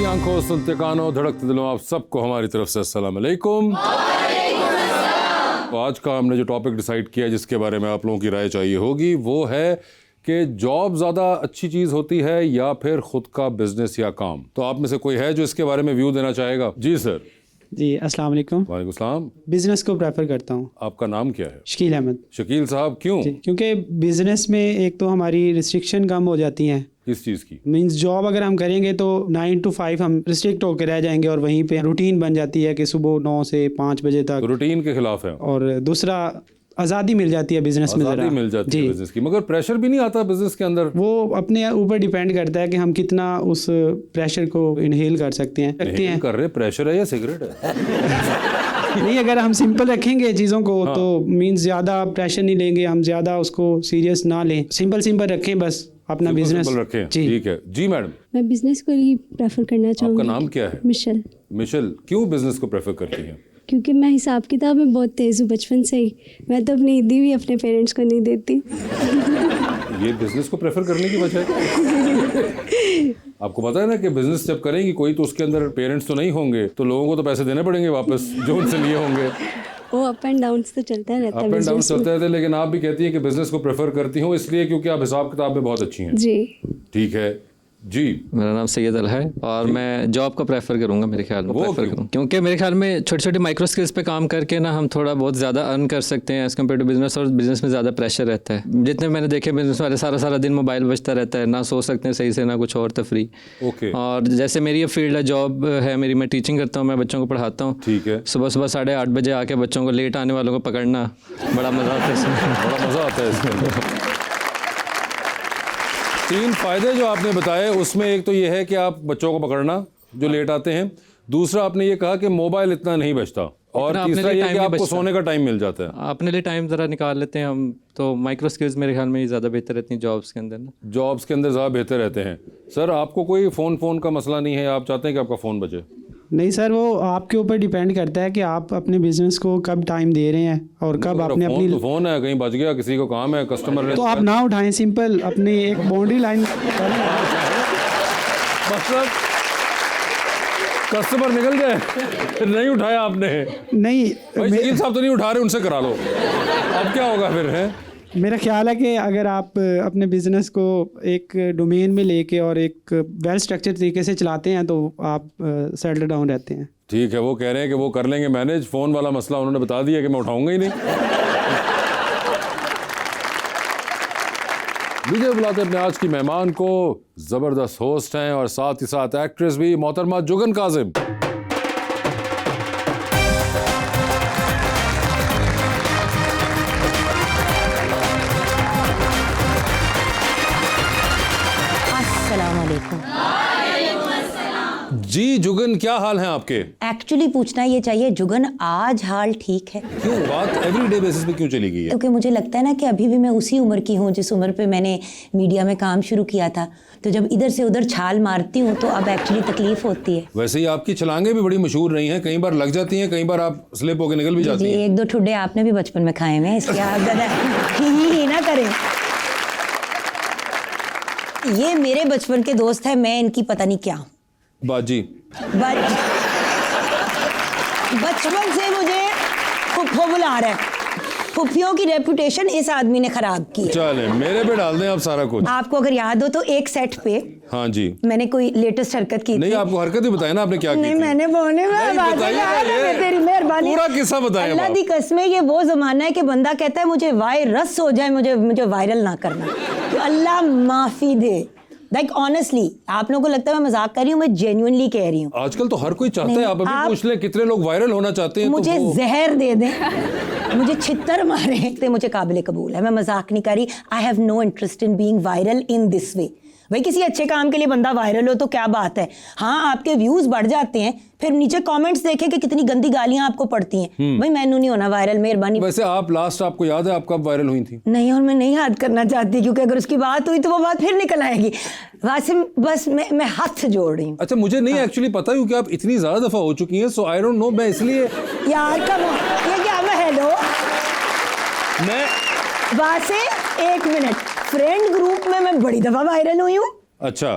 आंखों, सुनते कानों, धड़कते दिलों, आप सबको हमारी तरफ से अस्सलाम वालेकुम। तो आज का हमने जो टॉपिक डिसाइड किया जिसके बारे में आप लोगों की राय चाहिए होगी वो है कि जॉब ज़्यादा अच्छी चीज़ होती है या फिर खुद का बिजनेस या काम। तो आप में से कोई है जो इसके बारे में व्यू देना चाहेगा? जी सर। जी अस्सलाम वालेकुम। वालेकुम सलाम। बिज़नेस को प्रेफर करता हूँ। आपका नाम क्या है? शकील अहमद। शकील साहब, क्यों? क्योंकि बिज़नेस में एक तो हमारी रिस्ट्रिक्शन कम हो जाती हैं। किस चीज़ की? मींस जॉब अगर हम करेंगे तो 9 to 5 हम रिस्ट्रिक्ट होकर रह जाएंगे और वहीं पे रूटीन बन जाती है कि सुबह 9 से 5 बजे तक। रूटीन के खिलाफ है। और दूसरा आज़ादी मिल जाती है बिजनेस में। आज़ादी मिल जाती है बिजनेस की, मगर प्रेशर भी नहीं आता बिजनेस के अंदर? वो अपने ऊपर डिपेंड करता है कि हम कितना उस प्रेशर को इनहेल कर सकते हैं। इनहेल कर रहे प्रेशर है या सिगरेट है? नहीं, अगर हम सिंपल रखेंगे चीज़ों को तो मींस ज़्यादा प्रेशर नहीं लेंगे, हम ज़्यादा उसको सीरियस ना लें, सिंपल रखें बस अपना बिजनेस रखें। ठीक है जी मैडम। मैं बिजनेस को ही प्रेफर करना चाहूँगी। आपका नाम क्या है? मिशेल। मिशेल, क्यों बिजनेस को प्रेफर करती हैं? क्योंकि मैं हिसाब किताब में बहुत तेज़ हूँ बचपन से ही। मैं तो अपनी ईदी भी अपने पेरेंट्स को नहीं देती। ये बिजनेस को प्रेफर करने की वजह है। आपको पता है ना कि बिजनेस जब करेंगी कोई तो उसके अंदर पेरेंट्स तो नहीं होंगे, तो लोगों को तो पैसे देने पड़ेंगे वापस जो उनसे लिए होंगे। वो अप एंड डाउन तो चलता रहता है। अप एंड डाउन चलते रहते हैं, लेकिन आप भी कहती हैं कि बिजनेस को प्रेफर करती हूँ इसलिए क्योंकि आप हिसाब किताब में बहुत अच्छी हैं। जी ठीक है जी। मेरा नाम सैयद अल है और मैं जॉब का प्रेफर करूंगा। मेरे ख्याल में प्रेफर करूँगा क्योंकि मेरे ख्याल में छोटी छोटी माइक्रो स्किल्स पे काम करके ना हम थोड़ा बहुत ज़्यादा अर्न कर सकते हैं एज़ कम्पेयर टू बिजनेस। और बिजनेस में ज़्यादा प्रेशर रहता है। जितने मैंने देखे बिजनेस वाले सारा दिन मोबाइल बजता रहता है, ना सो सकते हैं सही से, ना कुछ और तफरी। ओके। और जैसे मेरी ये फील्ड है, जॉब है मेरी, मैं टीचिंग करता हूँ, मैं बच्चों को पढ़ाता हूँ। ठीक है। सुबह 8:30 बजे आके बच्चों को लेट आने वालों को पकड़ना बड़ा मज़ा आता है इसमें। बड़ा मज़ा आता है इसमें। 3 फायदे जो आपने बताए उसमें एक तो ये है कि आप बच्चों को पकड़ना जो लेट आते हैं, दूसरा आपने ये कहा कि मोबाइल इतना नहीं बचता, और तीसरा ये कि आपको सोने का टाइम मिल जाता है। अपने लिए टाइम ज़रा निकाल लेते हैं हम, तो माइक्रो स्किल्स मेरे ख्याल में ज़्यादा बेहतर रहती हैं जॉब्स के अंदर ना। जॉब्स के अंदर ज़्यादा बेहतर रहते हैं। सर आपको कोई फ़ोन का मसला नहीं है, आप चाहते हैं कि आपका फ़ोन बचे? नहीं सर, वो आपके ऊपर डिपेंड करता है कि आप अपने बिजनेस को कब टाइम दे रहे हैं और कब आपने अपनी तो फ़ोन है, कहीं बच गया, किसी को काम है, कस्टमर तो आप ना उठाएं। सिंपल अपनी एक बाउंड्री लाइन। मतलब कस्टमर निकल गए नहीं उठाया आपने? नहीं, वकील साहब तो नहीं उठा रहे, उनसे करा लो। अब क्या होगा फिर? है मेरा ख्याल है कि अगर आप अपने बिजनेस को एक डोमेन में लेके और एक वेल स्ट्रक्चर तरीके से चलाते हैं तो आप सेटल डाउन रहते हैं। ठीक है, वो कह रहे हैं कि वो कर लेंगे मैनेज। फ़ोन वाला मसला उन्होंने बता दिया कि मैं उठाऊंगा ही नहीं। लीजिए बुलाते अपने आज की मेहमान को। ज़बरदस्त होस्ट हैं और साथ ही साथ एक्ट्रेस भी, मोहतरमा जुगन काजिम। जी जुगन, क्या हाल हैं आपके? एक्चुअली पूछना ये चाहिए जुगन, आज हाल ठीक है? क्यों बात एवरीडे बेसिस पे क्यों चली गई है? क्योंकि मुझे लगता है ना कि अभी भी मैं उसी उम्र की हूँ जिस उम्र पे मैंने मीडिया में काम शुरू किया था। तो जब इधर से उधर छाल मारती हूँ तो अब एक्चुअली तकलीफ होती है। वैसे ही आपकी छलांगे भी बड़ी मशहूर रही हैं, कई बार लग जाती हैं, कई बार आप स्लिप होकर निकल भी जाती हैं। 1-2 ठुड्डे आपने भी बचपन में खाए हुए हैं, इसलिए आप ज़्यादा ही ना करें। ये मेरे बचपन के दोस्त हैं, मैं इनकी पता नहीं क्या बाजी। बचपन से मुझे फुफ्फो बुला रहा है। फुफ्फियों की रेपुटेशन इस आदमी ने खराब की है। चले मेरे पे डाल दें आप सारा कुछ। आपको अगर याद हो तो एक सेट पे, हाँ जी, मैंने कोई लेटेस्ट हरकत की नहीं थी। आपको हरकत ही बताया ना आपने क्या की नहीं थी? मैंने बोने में तेरी मेहरबानी, पूरा किस्सा बताया। अल्लाह दी कसम, ये वो जमाना है कि बंदा कहता है मुझे वायरस हो जाए, मुझे वायरल ना करना, तो अल्लाह माफी दे। लाइक ऑनेस्टली, आप लोगों को लगता है मैं मजाक कर रही हूँ, मैं जेन्युइनली कह रही हूँ। आजकल तो हर कोई चाहता है, आप अभी पूछ लें कितने लोग वायरल होना चाहते हैं। मुझे तो जहर दे दें, मुझे छितर मारे, तो मुझे काबिल कबूल है, मैं मजाक नहीं कर रही। I have no interest in being viral in this way. भाई किसी अच्छे काम के लिए बंदा वायरल हो तो क्या बात है। हाँ, आपके व्यूज बढ़ जाते हैं, फिर नीचे कमेंट्स देखें कि कितनी गंदी गालियां आपको पड़ती हैं। भाई मैनू नहीं होना वायरल, मेहरबानी। वैसे आप लास्ट, आपको याद है आप कब वायरल हुई थी? नहीं, और मैं नहीं याद करना चाहती, क्योंकि अगर उसकी बात हुई तो वो बात फिर निकल आएगी। वासिम, बस मैं हाथ जोड़ रही हूँ। अच्छा, मुझे नहीं एक्चुअली पता, क्योंकि आप इतनी ज्यादा दफा हो चुकी हैं, सो आई डोंट नो। मैं इसलिए यार कब ये क्या, मैं हेलो मैं वासिम 1 मिनट, फ्रेंड ग्रुप में मैं बड़ी दफा वायरल हुई हूँ। अच्छा,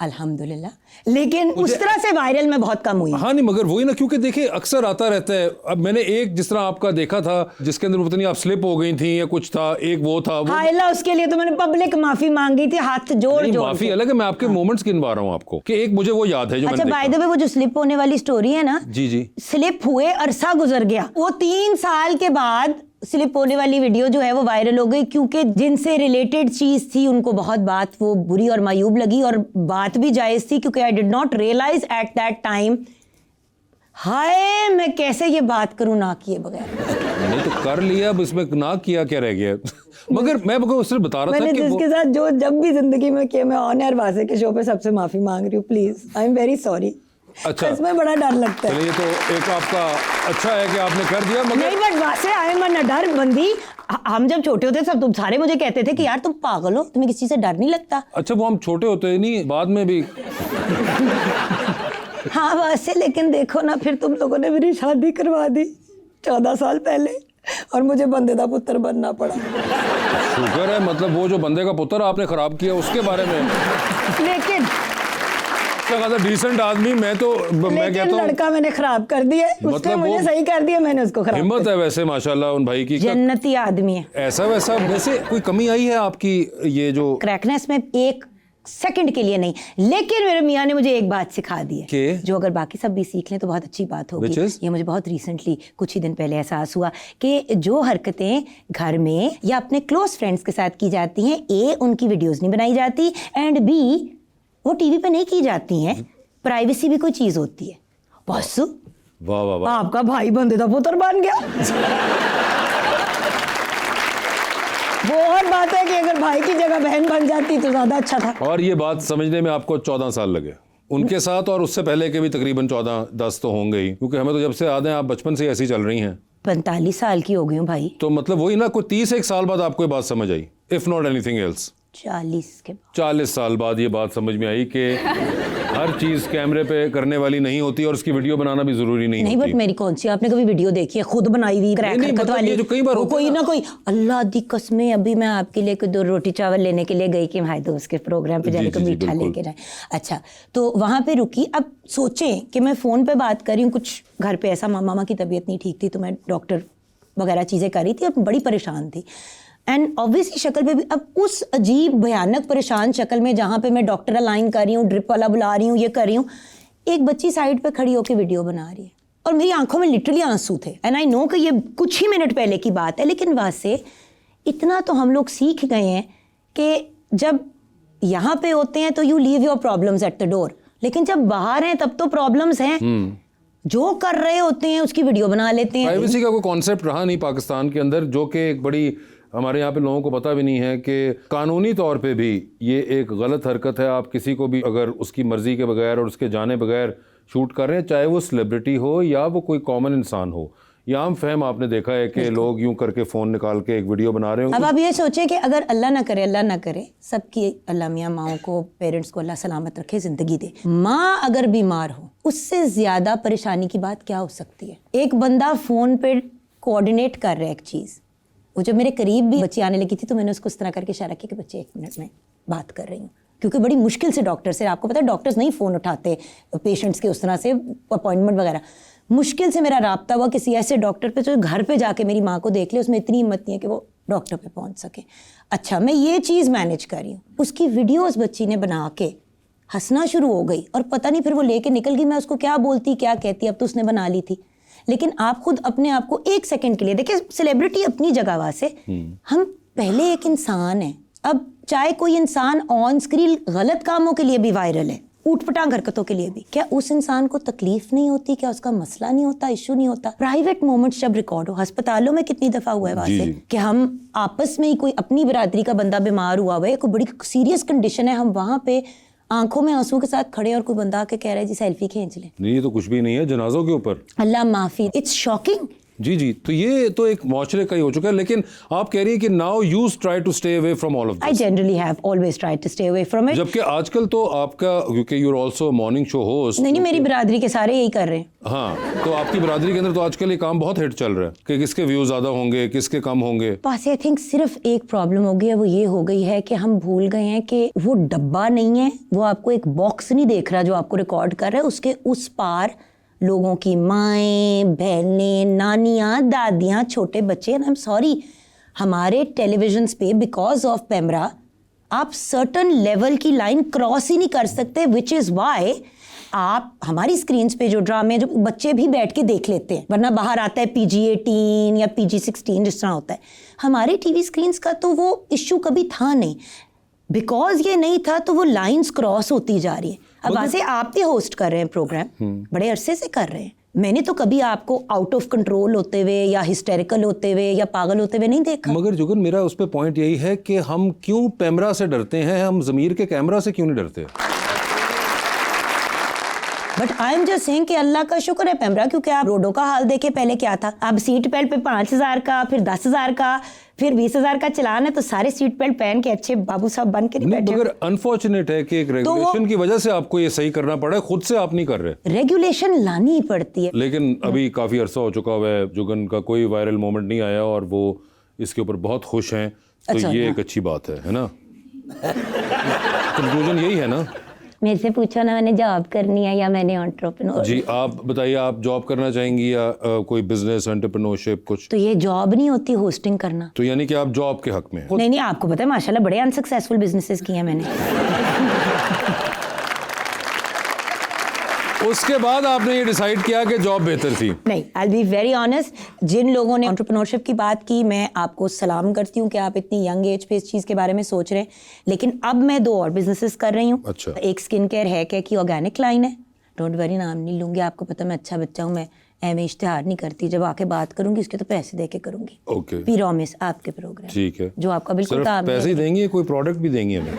अल्हम्दुलिल्लाह, लेकिन उस तरह से वायरल मैं बहुत कम हुई। हाँ नहीं, मगर वही ना, क्योंकि देखिए अक्सर आता रहता है। अब मैंने एक जिस तरह आपका देखा था जिसके अंदर पता नहीं आप स्लिप हो गई थी या कुछ था, एक वो था वो। हाँ अल्लाह, उसके लिए तो मैंने पब्लिक माफी मांगी थी, हाथ जोड़ नहीं, जोड़ माफी के। अलग है, मैं आपके मोमेंट्स गिनवा रहा हूँ आपको कि एक मुझे वो याद है जो अच्छा, मैंने बाय द देखा। वे वो जो स्लिप होने वाली स्टोरी है ना, जी जी, स्लिप हुए अरसा गुजर गया, वो 3 साल के बाद स्लिप होने वाली वीडियो जो है वो वायरल हो गई, क्योंकि जिनसे रिलेटेड चीज थी उनको बहुत बात वो बुरी और मायूब लगी, और बात भी जायज थी, क्योंकि I did not realise at that time, हाय मैं कैसे ये बात करूं ना किए बगैर। नहीं तो कर लिया, अब इसमें ना किया क्या रह गया। मगर मैं आपको सिर्फ बता रहा था मैंने कि जिसके साथ जो जब भी जिंदगी में किया, मैं ऑन एयर वासे के शो पे सबसे माफी मांग रही हूँ, please I am very sorry. अच्छा, इसमें बड़ा डर लगता है। चलिए, तो एक आपका अच्छा है कि आपने कर दिया। मगर नहीं, बट वासे आई एम न डर बंदी। हम जब छोटे होते सब तुम सारे मुझे कहते थे कि यार तुम पागल हो, तुम्हें किसी चीज से डर नहीं लगता। अच्छा, वो हम छोटे होते नहीं, बाद में भी। हाँ वैसे, लेकिन देखो ना, फिर तुम लोगों ने मेरी शादी करवा दी 14 साल पहले, और मुझे बंदे का पुत्र बनना पड़ा। शुक्र है, मतलब वो जो बंदे का पुत्र आपने खराब किया उसके बारे में। लेकिन डिसेंट आदमी, मैं कहता हूँ लड़का मैंने खराब कर दिया, उसने मतलब मुझे वो सही कर दिया, मैंने उसको खराब हिम्मत है वैसे माशाल्लाह उन भाई की। जन्नती आदमी है। ऐसा वैसा वैसे कोई कमी आई है आपकी ये जो क्रैकनेस में एक सेकंड के लिए नहीं, लेकिन मेरे मियाँ ने मुझे एक बात सिखा दी है, जो अगर बाकी सब भी सीख लें तो बहुत अच्छी बात होगी। ये मुझे बहुत रिसेंटली कुछ ही दिन पहले एहसास हुआ कि जो हरकतें घर में या अपने क्लोज फ्रेंड्स के साथ की जाती हैं, ए उनकी वीडियोस नहीं बनाई जाती, एंड बी वो टीवी पे नहीं की जाती हैं। प्राइवेसी भी कोई चीज होती है। बस वाह वाह वाह, आपका भाई बंदे का पुत्र बन गया। वो और बात है कि अगर भाई की जगह बहन बन जाती तो ज्यादा अच्छा था। और ये बात समझने में आपको 14 साल लगे उनके साथ, और उससे पहले के भी तकरीबन 14-10 तो होंगे ही, क्योंकि हमें तो जब से याद है आप बचपन से ऐसी चल रही हैं। 45 साल की हो गई हूँ भाई। तो मतलब वही ना, कोई 31 साल बाद आपको ये बात समझ आई, इफ नॉट एनीथिंग एल्स। 40 के बाद 40 साल बाद ये बात समझ में आई कि हर चीज कैमरे पे करने वाली नहीं होती और उसकी वीडियो बनाना भी जरूरी नहीं नहीं, होती। बट मेरी कौन सी आपने कभी वीडियो देखी है खुद बनाई हुई क्रैक नहीं, हरकत मतलब वाली? ये जो कई बार वो होता है कोई ना। ना कोई, अल्लाह दी कसमें अभी मैं आपके लिए 2 रोटी चावल लेने के लिए गई कि भाई दोस्त के प्रोग्राम पे जाने को जी, मीठा बिल्कुल। लेके जाए। अच्छा, तो वहां पे रुकी। अब सोचें कि मैं फोन पे बात कर रही हूँ, कुछ घर पे ऐसा मामा की तबीयत नहीं ठीक थी, तो मैं डॉक्टर वगैरह चीजें कर रही थी और बड़ी परेशान थी, एंड ऑब्वियसली शक्ल पे भी। अब उस अजीब भयानक परेशान शक्ल में जहाँ पे मैं डॉक्टर अलाइन कर रही हूँ, ड्रिप वाला बुला रही हूँ, ये कर रही हूँ, एक बच्ची साइड पे खड़ी होकर वीडियो बना रही है और मेरी आंखों में लिटरली आंसू थे। एंड आई नो कि ये कुछ ही मिनट पहले की बात है, लेकिन वहाँ से इतना तो हम लोग सीख गए हैं कि जब यहाँ पे होते हैं तो you leave your problems at the door, लेकिन जब बाहर हैं तब तो प्रॉब्लम्स हैं। जो कर रहे होते हैं उसकी वीडियो बना लेते हैं। प्राइवेसी का कोई कॉन्सेप्ट रहा नहीं पाकिस्तान के अंदर, जो कि एक बड़ी हमारे यहाँ पे लोगों को पता भी नहीं है कि कानूनी तौर पे भी ये एक गलत हरकत है। आप किसी को भी अगर उसकी मर्जी के बगैर और उसके जाने बगैर शूट कर रहे हैं, चाहे वो सेलिब्रिटी हो या वो कोई कॉमन इंसान हो, ये आम फहम आपने देखा है कि लोग यूं करके फ़ोन निकाल के एक वीडियो बना रहे हो। अब आप ये सोचें कि अगर अल्लाह ना करे सबकी, अल्लाह मियाँ माओं को, पेरेंट्स को अल्लाह सलामत रखे, ज़िंदगी दे, माँ अगर बीमार हो, उससे ज़्यादा परेशानी की बात क्या हो सकती है? एक बंदा फ़ोन पे कोऑर्डिनेट कर रहा है एक चीज़। वो जब मेरे करीब भी बच्ची आने लगी थी तो मैंने उसको इस तरह करके इशारा किया कि बच्चे 1 मिनट में बात कर रही हूँ, क्योंकि बड़ी मुश्किल से डॉक्टर से, आपको पता है डॉक्टर्स नहीं फ़ोन उठाते पेशेंट्स के उस तरह से, अपॉइंटमेंट वगैरह, मुश्किल से मेरा राब्ता हुआ किसी ऐसे डॉक्टर पे जो घर पे जाके मेरी माँ को देख ले, उसमें इतनी हिम्मत नहीं है कि वो डॉक्टर पे पहुँच सके। अच्छा, मैं ये चीज़ मैनेज कर रही हूँ, उसकी वीडियोज़ बच्ची ने बना के हंसना शुरू हो गई और पता नहीं फिर वो लेके निकल गई। मैं उसको क्या बोलती क्या कहती, अब तो उसने बना ली थी। लेकिन आप खुद अपने आप को 1 सेकंड के लिए देखिए, सेलिब्रिटी अपनी जगह वासे, हम पहले एक इंसान है। अब चाहे कोई इंसान ऑन स्क्रीन गलत कामों के लिए भी वायरल है, ऊटपटांग हरकतों के लिए भी, क्या उस इंसान को तकलीफ नहीं होती? क्या उसका मसला नहीं होता, इशू नहीं होता? प्राइवेट मोमेंट्स जब रिकॉर्ड हो, अस्पतालों में कितनी दफा हुआ है वहां से कि हम आपस में ही, कोई अपनी बिरादरी का बंदा बीमार हुआ है, कोई बड़ी सीरियस कंडीशन है, हम वहां पे आंखों में आंसू के साथ खड़े और कोई बंदा आके कह रहा है जी सेल्फी खींच ले। नहीं, ये तो कुछ भी नहीं है, जनाजों के ऊपर। अल्लाह माफी, इट्स शॉकिंग जी जी, तो ये तो एक मौचरे का ही हो चुका है, लेकिन आप कह रही है कि now you try to stay away from all of I this, generally have always try to stay away from it. जबकि आजकल तो आपका, क्योंकि you are also morning show host. नहीं, मेरी बिरादरी के सारे यही कर रहे हैं। हाँ, तो आपकी बरादरी के अंदर तो आजकल ये काम बहुत हिट चल रहा है कि किसके व्यूज ज्यादा होंगे, किसके कम होंगे। बस आई थिंक सिर्फ एक प्रॉब्लम हो गई है, वो ये हो गई है कि हम भूल गए हैं कि वो डब्बा नहीं है, वो आपको एक बॉक्स नहीं देख रहा जो आपको रिकॉर्ड कर रहा है, उसके उस पार लोगों की माएँ, बहनें, नानियाँ, दादियाँ, छोटे बच्चे। एंड आई एम सॉरी, हमारे टेलीविजन्स पे बिकॉज ऑफ पेमरा आप सर्टन लेवल की लाइन क्रॉस ही नहीं कर सकते, विच इज़ वाई आप हमारी स्क्रीन्स पे जो ड्रामे जो बच्चे भी बैठ के देख लेते हैं, वरना बाहर आता है PG-18 या PG-16 जिस तरह होता है। हमारे टीवी स्क्रीन्स का तो वो इश्यू कभी था नहीं, बिकॉज ये नहीं था तो वो लाइंस क्रॉस होती जा रही है। अब वैसे आप भी होस्ट कर रहे हैं प्रोग्राम, बड़े अरसे से कर रहे हैं, मैंने तो कभी आपको आउट ऑफ कंट्रोल होते हुए या हिस्टेरिकल होते हुए या पागल होते हुए नहीं देखा। मगर जुगन, मेरा उस पर पॉइंट यही है कि हम क्यों पेमरा से डरते हैं, हम ज़मीर के कैमरा से क्यों नहीं डरते? But I am just saying कि अल्लाह का शुक्र है पेमरा, क्योंकि आप रोडों का हाल देखे पहले क्या था। अब सीट बेल्ट पे 5,000 का, फिर 10,000 का, फिर 20,000 का चलान है, तो सारे सीट बेल्ट पहन के अच्छे बाबू साहब बन के नहीं बैठे। मगर अनफॉर्चुनेट है कि एक रेगुलेशन की वजह से आपको ये सही करना पड़ा है, खुद से आप नहीं कर रहे। रेगुलेशन लानी ही पड़ती है। लेकिन अभी काफ़ी अरसा हो चुका हुआ है, जुगन का कोई वायरल मोमेंट नहीं आया और वो इसके ऊपर बहुत खुश हैं, तो अच्छा, ये हाँ। एक अच्छी बात है ना? कंक्लूजन यही है ना? मेरे से पूछो ना, मैंने जॉब करनी है या मैंने एंटरप्रेन्योर। जी, आप बताइए, आप जॉब करना चाहेंगी या कोई बिजनेस एंटरप्रेन्योरशिप कुछ? तो ये जॉब नहीं होती होस्टिंग करना। तो यानी कि आप जॉब के हक में हैं। नहीं नहीं, आपको पता है माशाल्लाह बड़े अनसक्सेसफुल बिजनेसेस किए हैं मैंने। उसके बाद आपने ये डिसाइड किया कि जॉब बेहतर थी? नहीं, आई बी वेरी ऑनेस्ट, जिन लोगों ने एंटरप्रेन्योरशिप की बात की, मैं आपको सलाम करती हूँ कि आप इतनी यंग एज पे इस चीज़ के बारे में सोच रहे हैं। लेकिन अब मैं 2 और बिजनेसेस कर रही हूँ। अच्छा। एक स्किन केयर है क्या की ऑर्गेनिक लाइन है, डोंट वरी, नाम नहीं लूँगी, आपको पता मैं अच्छा बच्चा हूँ, मैं एम इश्तिहार नहीं करती, जब आके बात करूंगी उसके तो पैसे दे के करूंगी। ओके, प्रॉमिस आपके प्रोग्राम ठीक है, जो आपका बिल्कुल सिर्फ काम पैसे ही नहीं देंगे, कोई प्रोडक्ट भी देंगे हमें?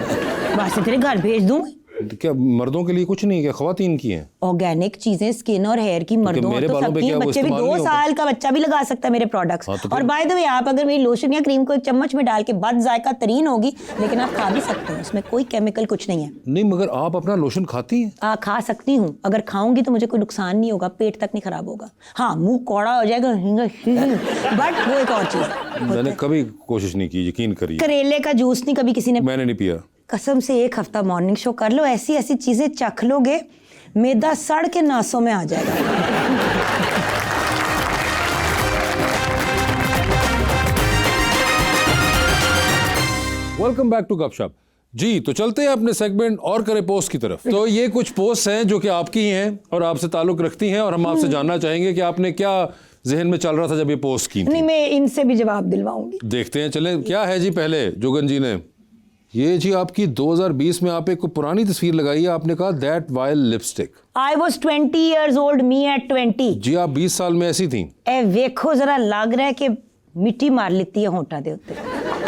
बस तेरे घर भेज दूंगी। तो क्या मर्दों के लिए कुछ नहीं, क्या खवातीन की हैं? ऑर्गेनिक चीजें स्किन और हेयर की मर्दों मेरे तो बालों पे सबकी क्या हैं, वो बच्चे भी इस्तेमाल 2 नहीं साल का बच्चा भी लगा सकता है मेरे प्रोडक्ट्स। हाँ, तो और बाय द वे, आप अगर मेरी लोशन या क्रीम को एक चम्मच में डाल के बद जायका तरीन होगी, लेकिन आप खा भी सकते हैं, उसमें कोई केमिकल कुछ नहीं है। नहीं, मगर आप अपना लोशन खाती हैं? खा सकती हूँ, अगर खाऊंगी तो मुझे कोई नुकसान नहीं होगा, पेट तक नहीं खराब होगा। हाँ, मुंह कौड़ा हो जाएगा बट वो एक और चीज। मैंने कभी कोशिश नहीं की, यकीन करिए। करेले का जूस नहीं कभी किसी ने, मैंने नहीं पिया। कसम से 1 हफ्ता मॉर्निंग शो कर लो, ऐसी ऐसी चीजें चख लोगे, मैदा सड़ के नासों में आ जाएगा। वेलकम बैक टू गपशप। जी, तो चलते हैं अपने सेगमेंट और करें पोस्ट की तरफ। तो ये कुछ पोस्ट हैं जो कि आपकी हैं और आपसे ताल्लुक रखती हैं, और हम आपसे जानना चाहेंगे कि आपने क्या जहन में चल रहा था जब ये पोस्ट की थी। नहीं, मैं इनसे भी जवाब दिलवाऊंगी। देखते हैं, चलें। क्या है जी? पहले जुगन जी ने ये जी आपकी 2020 में आप एक पुरानी तस्वीर लगाई है, आपने कहा that while lipstick. I was 20 years old, me at 20। जी, आप 20 साल में ऐसी थी? ए वेखो जरा, लग रहा है कि मिट्टी मार लेती है होंठा दे उत्ते।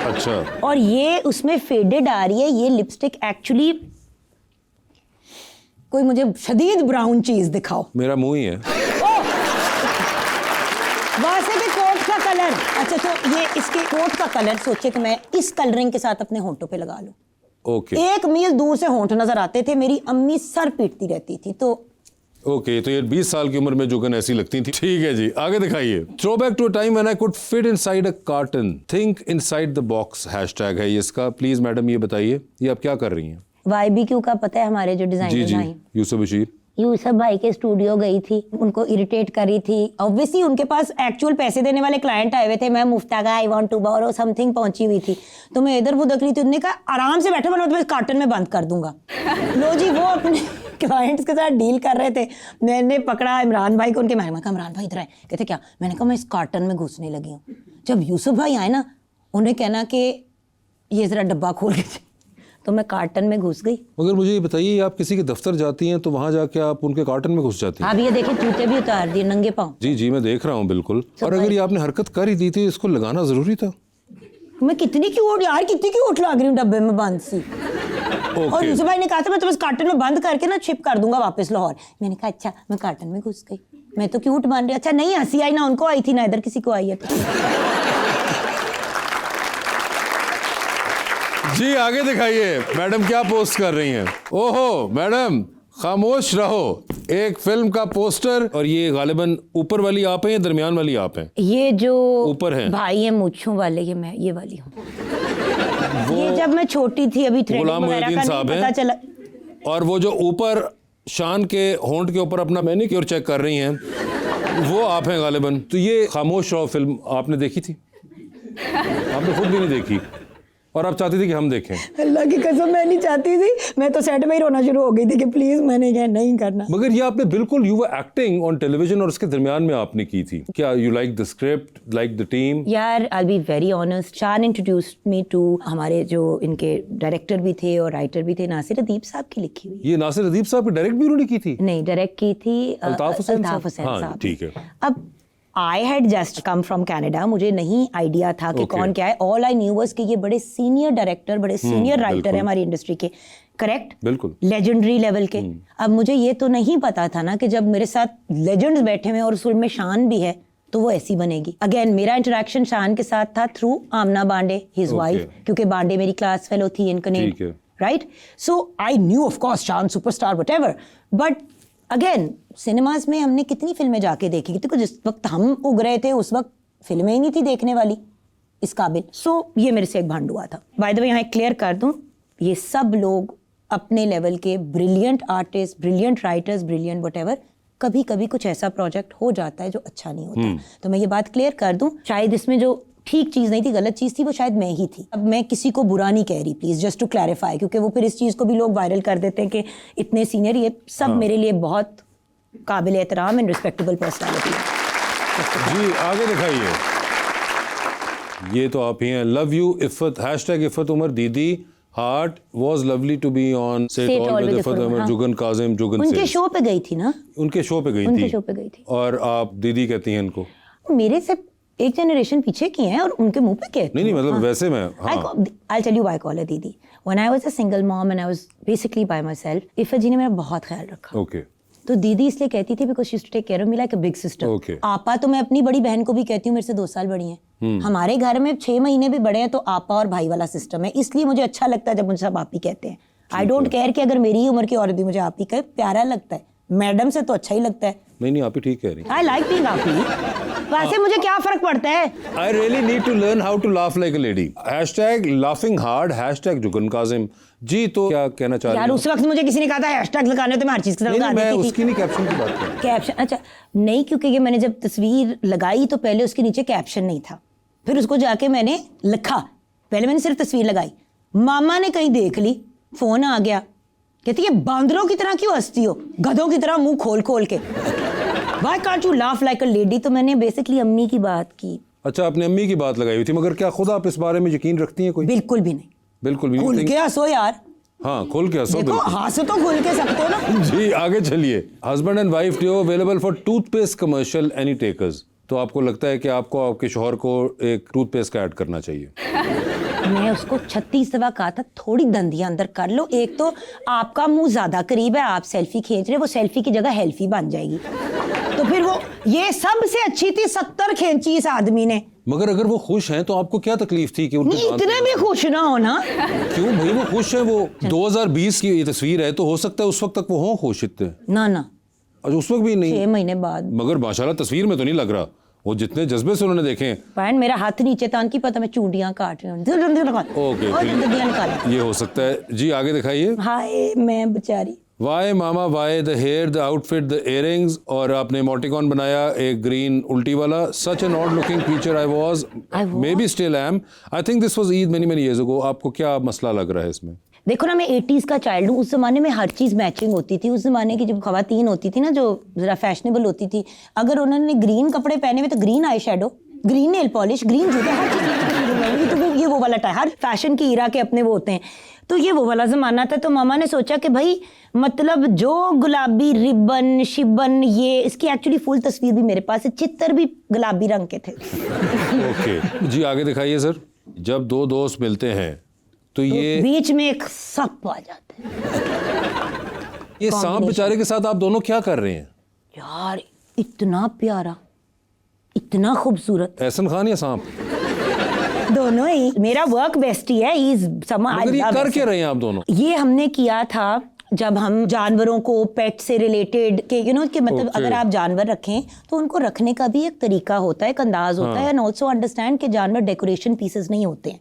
अच्छा। और ये उसमें फेडेड आ रही है, ये लिपस्टिक एक्चुअली कोई मुझे शदीद ब्राउन चीज दिखाओ। मेरा मुंह ही है। वैसे भी कोट का कलर, अच्छा तो ये इसके कोट का कलर सोचे कि मैं इस कलरिंग के साथ अपने होंठों पे लगा लूं। ओके 1 मील दूर से होंठ नजर आते थे, मेरी अम्मी सर पीटती रहती थी। तो ओके, तो ये 20 साल की उम्र में जुगन ऐसी लगती थी। ठीक है जी, आगे दिखाइए। Throwback to a time when I could fit inside a carton, think inside the box, hashtag है ये इसका। प्लीज मैडम ये बताइए, ये आप क्या कर रही हैं? YBQ का पता है हमारे जो जी डिजाइनर जी, हैं, यूसुफ बशीर। यूसुफ भाई के स्टूडियो गई थी, उनको इरिटेट कर रही थी। ऑब्वियसली उनके पास एक्चुअल पैसे देने वाले क्लाइंट आए हुए थे, मैं मुफ्तागा I want to borrow something पहुंची हुई थी, तो मैं इधर वो देख रही थी। उन्होंने कहा आराम से बैठो, मैं तुम्हें कार्टन में बंद कर दूंगा। लो जी, वो अपने क्लाइंट्स के साथ डील कर रहे थे, मैंने पकड़ा इमरान भाई को, उनके मैंने कहा इमरान भाई इधर आए। कहते क्या? मैंने कहा मैं इस कार्टन में घुसने लगी हूँ। जब यूसुफ भाई आए ना, उन्हें कहना कि ये जरा डब्बा खोल के, तो मैं कार्टन में घुस गई। मगर मुझे ये बताइए, आप किसी के दफ्तर जाती हैं तो वहां जाके आप उनके कार्टन में घुस जाती हैं? आप ये देखें, जूते भी उतार दिए, नंगे पाँव। जी जी, मैं देख रहा हूँ बिल्कुल। और अगर ये आपने हरकत कर ही दी थी, इसको लगाना जरूरी था? मैं कितनी क्यूट यार, कितनी क्यूट लग रही हूँ डब्बे में बंद सी। और ओके, यूसुफ भाई ने कहा था मैं तुम्हें कार्टन में बंद करके ना शिप कर दूंगा वापस लाहौर। मैंने कहा अच्छा, मैं कार्टन में घुस गई। मैं तो क्यूट मान रही। अच्छा नहीं हंसी आई ना उनको आई थी ना इधर किसी को आई है तो। जी आगे दिखाइए मैडम क्या पोस्ट कर रही हैं। ओहो मैडम खामोश रहो, एक फिल्म का पोस्टर। और ये गालिबन ऊपर वाली आप हैं या दरमियान वाली आप हैं? ये जो ऊपर हैं भाई है मूंछों वाले, ये मैं ये वाली हूँ। ये जब मैं छोटी थी अभी थ्रेडिंग गुलाम वगैरह मोहिउद्दीन का साहब नहीं पता हैं। चला। और वो जो ऊपर शान के होंठ के ऊपर अपना मैनिक्योर चेक कर रही हैं वो आप हैं गालिबन। तो ये खामोश रहो फिल्म आपने देखी थी? आपने खुद भी नहीं देखी और आप चाहती थी कि हम देखें। अल्लाह की कसम मैं नहीं चाहती थी, मैं तो सेट में ही रोना शुरू हो गई थी कि प्लीज मैंने क्या नहीं करना। मगर ये आपने बिल्कुल you were acting on television और उसके दरमियान में आपने की थी। क्या you like the script, like the team? यार आई बी वेरी ऑनेस्ट, शान इंट्रोड्यूस्ड मी टू हमारे जो इनके डायरेक्टर भी थे और राइटर भी थे, नासिर अदीब साहब की लिखी हुई। ये नासिर अदीब साहब की डायरेक्ट भी उन्होंने की थी? नहीं, डायरेक्ट की थी अल्ताफ हुसैन अल्ताफ हुसैन हाँ, साहब। ठीक है। अब I had just come from Canada, मुझे नहीं आइडिया था कि Okay. कौन क्या है। ऑल आई न्यू वाज कि ये बड़े सीनियर डायरेक्टर, बड़े सीनियर राइटर बिल्कुल। है हमारी इंडस्ट्री के, करेक्ट, बिल्कुल लेजेंडरी लेवल के। अब मुझे ये तो नहीं पता था ना कि जब मेरे साथ लेजेंड्स बैठे हुए और उस फिल्म में शान भी है तो वो ऐसी बनेगी। अगेन मेरा इंटरेक्शन शान के साथ था थ्रू आमना बांडे, हिज Okay. वाइफ, क्योंकि बांडे मेरी क्लास फेलो थी इन कनेड, ठीक है। Right? So I knew of course Shaan superstar whatever, but again cinemas में हमने कितनी फिल्में जाके देखी थी, जिस वक्त हम उग रहे थे उस वक्त फिल्में ही नहीं थी देखने वाली इस काबिल। सो ये मेरे से एक भांड हुआ था। बाय द वे यहाँ एक क्लियर कर दूं, ये सब लोग अपने लेवल के brilliant artist, brilliant writers, brilliant whatever, कभी कभी कुछ ऐसा प्रोजेक्ट हो जाता है जो अच्छा नहीं होता। तो मैं ये बात क्लियर कर दूं, शायद इसमें जो ठीक चीज नहीं थी, गलत चीज थी, वो शायद मैं ही थी। अब मैं किसी को बुरा नहीं कह रही, प्लीज जस्ट टू क्लैरिफाई, क्योंकि वो फिर इस चीज को भी लोग वायरल कर देते हैं कि इतने सीनियर, ये सब मेरे लिए बहुत काबिल एहतराम एंड रिस्पेक्टेबल पर्सनालिटी है। जी आगे दिखाइए। ये तो आप ही हैं। Love you Iffat, hashtag Iffat Umar दीदी heart was lovely to be on set all with Iffat Umar, Jugan Kazim Jugan उनके से शो पे गई थी ना, उनके शो पे गई उनके थी। शो पे गई थी। और आप दीदी कहती हैं इनको? मेरे से एक जनरेशन पीछे की हैं और उनके मुंह पे कहती नहीं नहीं हूँ। मतलब हाँ। वैसे मैं I'll tell you why I call her दीदी। When I was a single mom and I was basically by myself, Iffat जी ने मेरा बहुत ख्याल रखा। ओके तो दीदी इसलिए कहती थी because she used to take care of me like a big sister. Okay. आपा तो मैं अपनी बड़ी बहन को भी कहती हूँ, मेरे से 2 साल बड़ी हैं। हमारे घर में 6 महीने भी बड़े हैं तो आपा और भाई वाला सिस्टम है, इसलिए मुझे अच्छा लगता है जब मुझे सब आप ही कहते हैं। आई डोंट केयर कि अगर मेरी ही उम्र की औरत भी मुझे आप ही कहे, प्यारा लगता है। मैडम से तो अच्छा ही लगता है। नहीं नहीं आप ही ठीक कह रही हैं। आई लाइक बीइंग आप ही, वैसे मुझे क्या फर्क पड़ता है। I really need to learn how to laugh like a lady. Hashtag laughing hard, hashtag Jugan Kazim. जी तो क्या कहना चाह रही यार हैं? उस वक्त मुझे किसी ने कहा था हैशटैग लगाने, तो मैं हर चीज की तरह नहीं लगा नहीं मैं देती थी। उसकी नहीं कैप्शन की बात कर रहा हूँ। कैप्शन, अच्छा नहीं, क्योंकि ये मैंने जब तस्वीर लगाई तो पहले उसके नीचे कैप्शन नहीं था, फिर उसको जाके मैंने लिखा। पहले मैंने सिर्फ तस्वीर लगाई, मामा ने कहीं देख ली, फोन आ गया, कहती है बांदरों की तरह क्यों हंसती हो, गधों की तरह मुंह खोल खोल के, why can't you laugh like a lady. तो मैंने बेसिकली अम्मी की बात की। अच्छा अपने अम्मी की बात लगाई हुई थी, मगर क्या खुद आप इस बारे में यकीन रखती हैं कोई? बिल्कुल भी नहीं। बिल्कुल भी खुल नहीं। के हंसो यार, हाँ खोल के हंसो देखो बिल्कुल। हंस तो खुल के सकते हो ना। जी आगे चलिए। Husband and wife duo available for toothpaste commercial, any takers? तो आपको लगता है कि आपको आपके शौहर को एक टूथपेस्ट का ऐड करना चाहिए? मैं उसको 36 दफा कहा था थोड़ी दंदियां अंदर कर लो। एक तो आपका मुंह ज्यादा करीब है, आप सेल्फी खींच रहे, वो सेल्फी की जगह हेल्फी बन जाएगी। तो फिर वो ये सबसे अच्छी थी, 70 खींची इस आदमी ने। मगर अगर वो खुश हैं तो आपको क्या तकलीफ थी कि उनके नहीं, दांत- इतने भी खुश ना हो ना। क्यों भाई वो खुश है, वो 2020 की ये तस्वीर है तो हो सकता है उस वक्त तक वो हों खुश इतने। ना ना, अच्छा उस वक्त भी नहीं? 6 महीने बाद। मगर माशाल्लाह तस्वीर में तो नहीं लग रहा, वो जितने जज्बे से उन्होंने देखे हैं। पैन मेरा हाथ नीचे तान की पता मैं चूंडियां काट रही हूँ। ओके दंदियां निकालो। ये हो सकता है। जी आगे दिखाइए। हाय मैं बेचारी। Why mama why, the hair, the outfit, the earrings, और आपने इमोटिकॉन बनाया एक ग्रीन उल्टी वाला। Such an odd looking creature I was, maybe still am, I think this was Eid many many years ago. आपको क्या मसला लग रहा है इसमें? देखो ना, मैं 80s का चाइल्ड हूँ। उस जमाने में हर चीज़ मैचिंग होती थी। उस जमाने की जब खवातीन होती थी ना, जो ज़रा फैशनेबल होती थी, अगर उन्होंने ग्रीन कपड़े पहने हुए तो green eye shadow, green nail polish, green जूते, हर चीज़। तो ये वो वाला टाइम, हर फैशन की इरा के अपने वो होते हैं। तो ये वो वाला ज़माना था। तो मामा ने सोचा कि भाई मतलब जो गुलाबी रिबन शिबन, ये इसकी एक्चुअली फुल तस्वीर भी मेरे पास है, चित्तर भी गुलाबी रंग के थे। ओके जी आगे दिखाइए सर। जब दो दोस्त मिलते हैं तो ये बीच में एक सांप आ जाता है। सांप बेचारे के साथ आप दोनों क्या कर रहे हैं? यार इतना प्यारा, इतना खूबसूरत, एहसन खान या सांप? दोनों ही। मेरा वर्क बेस्टी है, ही इज मगर ये कर क्या रहे हैं आप दोनों? ये हमने किया था जब हम जानवरों को पेट से रिलेटेड के कि मतलब Okay. अगर आप जानवर रखें तो उनको रखने का भी एक तरीका होता है, एक अंदाज होता है, एंड ऑल्सो अंडरस्टैंड कि जानवर डेकोरेशन पीसेस नहीं होते हैं,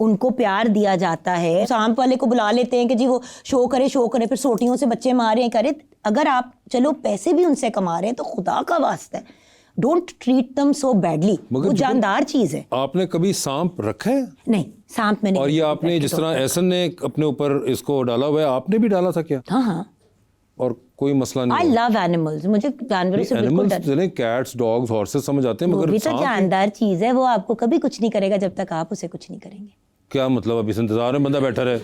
उनको प्यार दिया जाता है। सांप वाले को बुला लेते हैं कि जी वो शो करे, फिर सोटियों से बच्चे मारे करे। अगर आप चलो पैसे भी उनसे कमा रहे हैं तो खुदा का वास्ता है, डोंट ट्रीट दम सो बैडली। मगर वो जानदार चीज है। आपने कभी सांप रखा है? नहीं, सांप मैंने और ये आपने जिस तरह एहसन ने अपने ऊपर इसको डाला हुआ है, आपने भी डाला था क्या? हाँ हाँ, और कोई मसला नहीं? आई लव एनिमल्स, मुझे जानवरों से बिल्कुल डर। एनिमल्स कैट्स, डॉग्स, हॉर्सेस समझ आते हैं, वो मगर भी तो सांप जानदार चीज है, वो आपको कभी कुछ नहीं करेगा जब तक आप उसे कुछ नहीं करेंगे। क्या मतलब? अभी इंतजार में बंदा बैठा रहे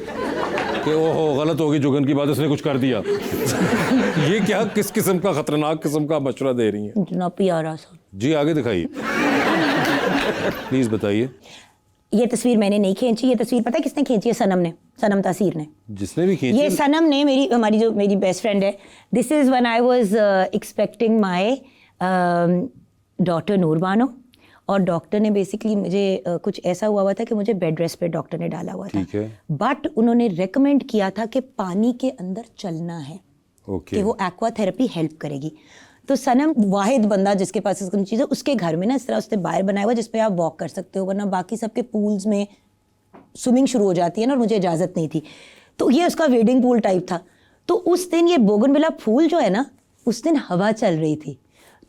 कि ओहो गलत होगी जुगन की बात, उसने कुछ कर दिया। ये क्या, किस किस्म का खतरनाक किस्म का मशवरा दे रही हैं? इतना प्यारा सा। जी आगे दिखाइए, प्लीज बताइए। ये तस्वीर मैंने नहीं खींची, ये तस्वीर पता है किसने खींची है? सनम ने, सनम तासीर ने। जिसने भी खींची? ये सनम ने, मेरी बेस्ट फ्रेंड है। This is when I was expecting my daughter Noorbano, और डॉक्टर ने बेसिकली मुझे कुछ ऐसा हुआ था कि मुझे बेड रेस्ट पे डॉक्टर ने डाला हुआ था। ठीक है। बट उन्होंने रेकमेंड किया था कि पानी के अंदर चलना है, ओके। कि वो एक्वा थेरेपी हेल्प करेगी। तो सनम वाहिद बंदा जिसके पास इसकी चीज़ है, उसके घर में ना इस तरह उसने बाहर बनाया हुआ जिस पे आप वॉक कर सकते हो, वरना बाकी सबके पूल्स में स्विमिंग शुरू हो जाती है ना, और मुझे इजाज़त नहीं थी। तो ये उसका वेडिंग पूल टाइप था। तो उस दिन ये बोगनविला फूल जो है ना, उस दिन हवा चल रही थी,